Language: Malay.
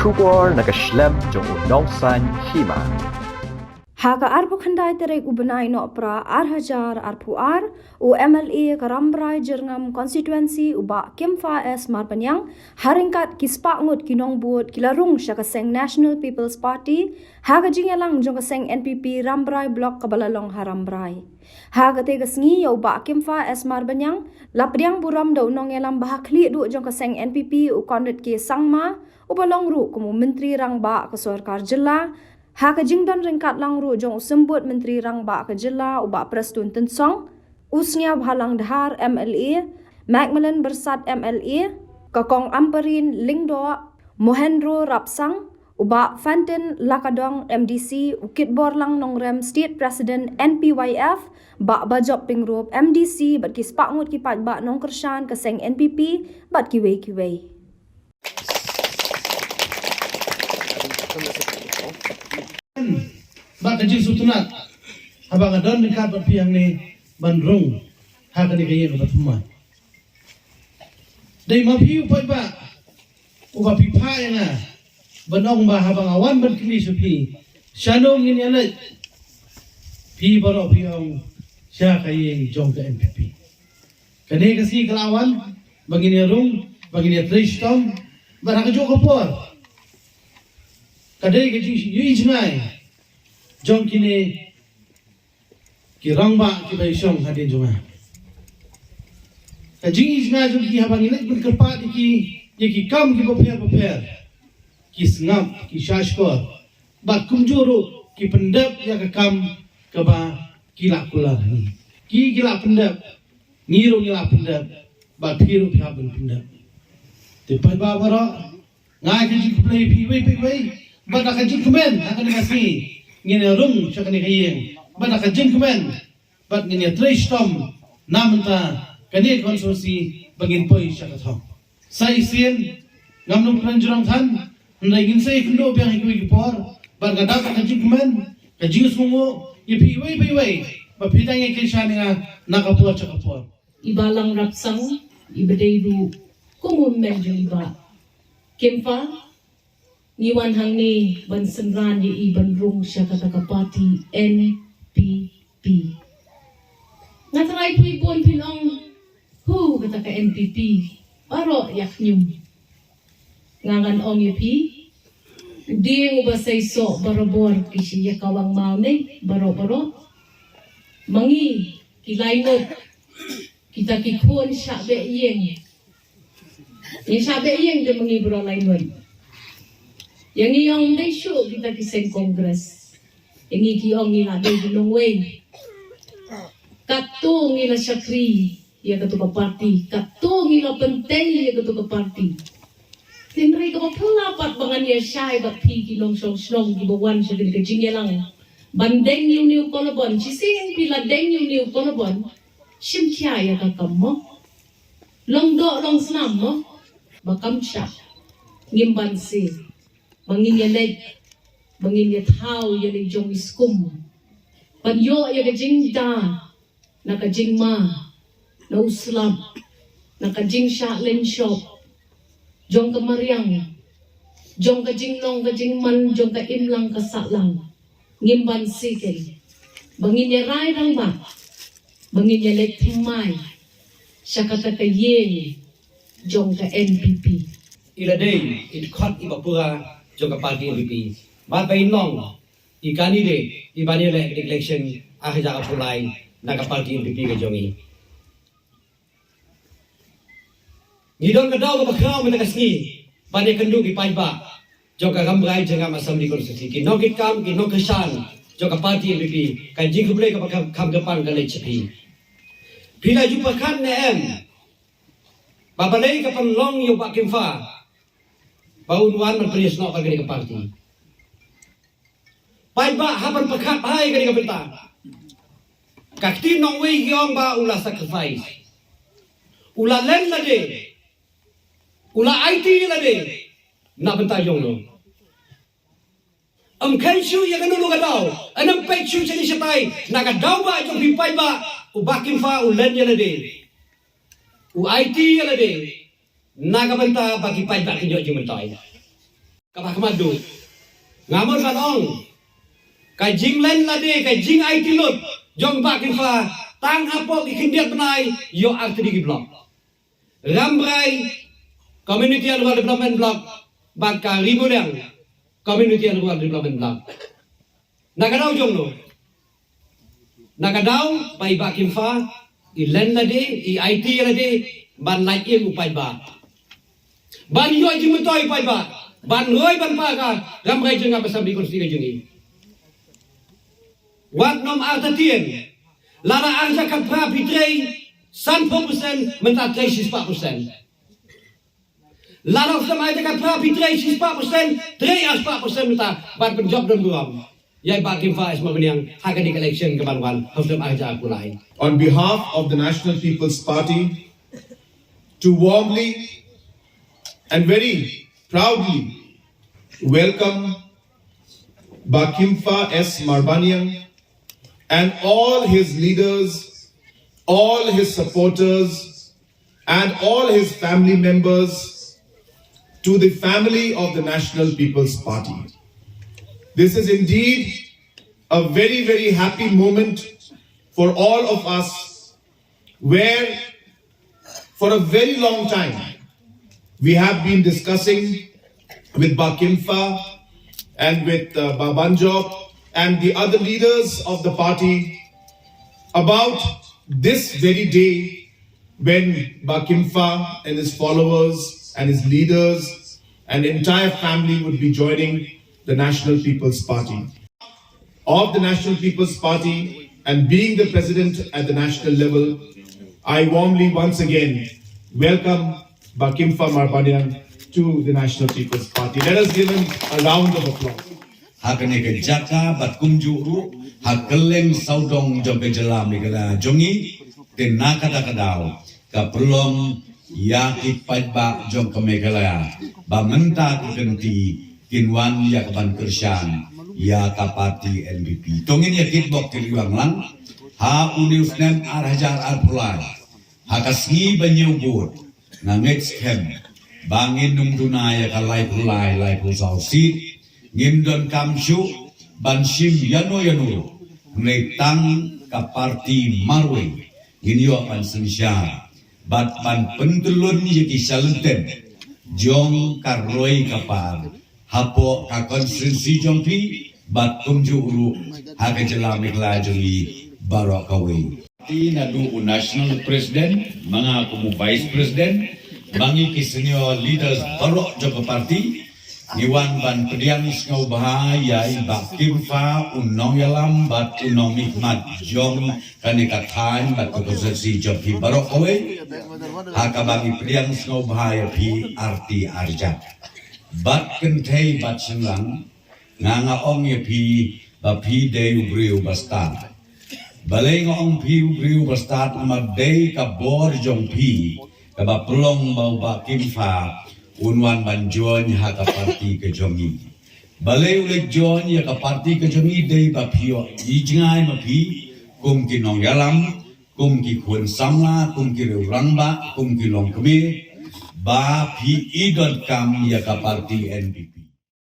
Shubor nakaslem jong unongsan Hima. Haka arpu khandai terek ubenai no pra hajar arpuar u MLA Karambrai Jerngam constituency uba Kimfa S Pdiang haringkat kispa ngut kinong buat kilarung syaka Seng National People's Party haga jingelang jong Seng NPP Rambrai Block Kabalalong Harambrai haga tegas ngi uba Kimfa S Pdiang la Pdiang Burom da unong elam bahakli du jong Seng NPP u Conrad ke sangma ubalong ru kumu menteri rang ba ke sarkar jilla Haka jingdan ringkat lang ru jong sembut menteri rang ba ke jilla uba prestun tensong usnya bhalang dhar MLA Macmillan Bersat MLA Kakong Amperin Lingdo Mohendro Rapsang uba Fantin Lakadong MDC Ukit Borlang Nongrem State President NPYF ba bajop pingrup MDC bat kispak ngut kipat ba nong kershan ke Seng NPP bat Kiwei. Bak kecil sutunat, abang adon dekat Pdiang ni Rung, hak ni kaya kebat rumah. Dari mapi upai ba, ubah pipa yang ah, benong bah abang awan berkili supi, shanong ini alat, pi baru piang, siapa kaya jong ke NPP. Kene kasih kelawan, begini Rung, begini Tristom, berhak jong kapor. Kadai kecil yui jenai. Jom kini kirang ba kita isong hadin jonga. Kajing isna jom ki habang ilat berkerpat ki kam ki paper ki sengap ki shashkor ba kumjuru ki pendap ya ke kam ke ba kilak kular ni ki kilak pendap ngiru kilak pendap ba piru pihabun pendap tepat ba bara ngai kajing play piwei ba nak kajing kemen akan ngasih ngene Rung syaka ni kayeng bada ka jeng kemen bat ngene Tristom namenta kani konsorsi bagin poi syaka thom sai sien ngamnum pranjurang than ndai gin sai kundo biang ikui por bar ga ka jeng kemen ka jingus mungo ipi wei ba Pdiang ke shaninga nakapua chakapua ibalang rapsang ibadeidu kumun menjo iba Kimfa Niwan hang ni ban senran ye iban Rung siya kataka party NPP. Ngataray pibon pinong hu kataka NPP. Aro yak nyum. Ngangan ong ye pi. Di nguba say so barabor kisi yakawang maune baro. Mangi kilaynot kita kikun syabe yeng. Yang syabe yeng de mangi bro laynot. Yang iyong day show kita kiseng kongres. Yang iyong nila day ginongway. Kato nila syakri ya ketua parti. Kato nila pentay ya ketua parti. Tinray ka mapalapat bangan ya syay bat pi kinong syong gibawan siya gini kajingya lang. Bandeng yung niyo kolobon. Sisingin pila deng yung niyo kolobon. Simkya ya kakam mo. Longdo long snam mo. Bakam siya. Ngimbansi. Manginyaleg, manginyathaw yan jong iskum. Panyo ya kajing da, nakajing ma, na uslap, nakajing shaklin shop, jong kamaryang, jong kajing long kajing man, jong kaimlang kasaklang, ngimban sikil, manginyaray rang ba, manginyaleg timay, siya katakayeng, jong ka NPP. Iladay, itkot ibapura, jong parti NPP. Bapain long, ikani de, ibani election, akhir pulai, naga parti NPP ke jongi. Ngidon kadau ke bakau menegasni, bani kendu ipai ba, jong Rambrai jengam assembly konstitusi. Kinok ikam, kinok kesan, jong parti NPP, kan jing kublai ke kam depan ke LCP. Bila jumpa kan nem, babalai ke penlong yo Pak Kimfa. Baunuan menperias nok kagani ke parti. Pai ba hapan pekat hai kagani ke penta. Kakti nong wei giong ba ulah sacrifice. Ulah len lade. Ulah IT lade. Nak penta jong no. Kan syu ya kanu lu gadau. Anam pek syu sini setai. Nak gadau ba jong pi pai ba. Ubakim fa ulen ya lade. U IT ya lade. Naga banta bagi pai bak kinyo jimentai. kapah madu ngamun kan ong kai jing len la de kai jing ai tilut jong ba Kimfa tang hapo ki kindiat benai yo arti di blok rambrai community and rural development block ban ka Pdiang community and rural development block nagadau jong no nagadau pai ba Kimfa i len la de i IT la de ban lai im upai ba ban yo jing mutoi pai ba ban roi ban pa ka rambrai jeng apa sabdi konsti ka jengi wat nom artatien lara arja ka pra pitrei 100% menta 3% lara sama arja ka pra pitrei 4% 3% menta ban penjob dan Burom yai ba Kimfa es Pdiang haga di election ke banwan hosem arja aku lain. On behalf of the National People's Party, to warmly and very proudly welcome Kimfa S. Pdiang and all his leaders, all his supporters, and all his family members to the family of the National People's Party. This is indeed a very, very happy moment for all of us, where for a very long time we have been discussing with Kimfa and with Banjob and the other leaders of the party about this very day when Kimfa and his followers and his leaders and entire family would be joining the National People's Party. Of the National People's Party and being the president at the national level, I warmly once again welcome Kimfa Pdiang to the National People's Party. Let us give him a round of applause. Hakane ke jaka bat kumjuru hakeleng saudong jong ke jelam ni kala jongi ke nakada kadau ka pelong ya ki pajba jong ke megala ba menta ku genti kinwan ya kaban kersan ya kapati NBP tongin ya kitbok ke liwang lang ha uniusnem arhajar alpulai hakasngi banyubur na next camp bangin nung dunaya kalai pulai lai pusau sit ngimdon kamsyu bansim yano netang kaparti marwe ginyo pan sensya bat pan pentelun yaki salenten jong karroi kapar hapo ka konstitusi jongpi bat kumju uru haka jelamik lajongi barakawi nadu national president mga kumu vice president bangi kisenyo leaders barok joko parti Iwan ban Pdiang ngau bahaya ibak Kimfa unong yalam bat unong nikmat jong kanikatain bat konsesi jopi barok kowe hakabangi Pdiang ngau bahaya pi arti arjat bat kentei bat senlang nganga ong ye pi bapi deu briu bastat balai ngong pi briu bastat amat dei kabor jong pi kaba pelong bau bak Kimfa unwan banjon haka parti ke jongi balai ulek jon ya ka parti ke jongi dei bapio ijngai mapi kum ki nong yalam kum ki khun samla kum ki rangba kum ki long kme ba pi idon kam ya ka parti NPP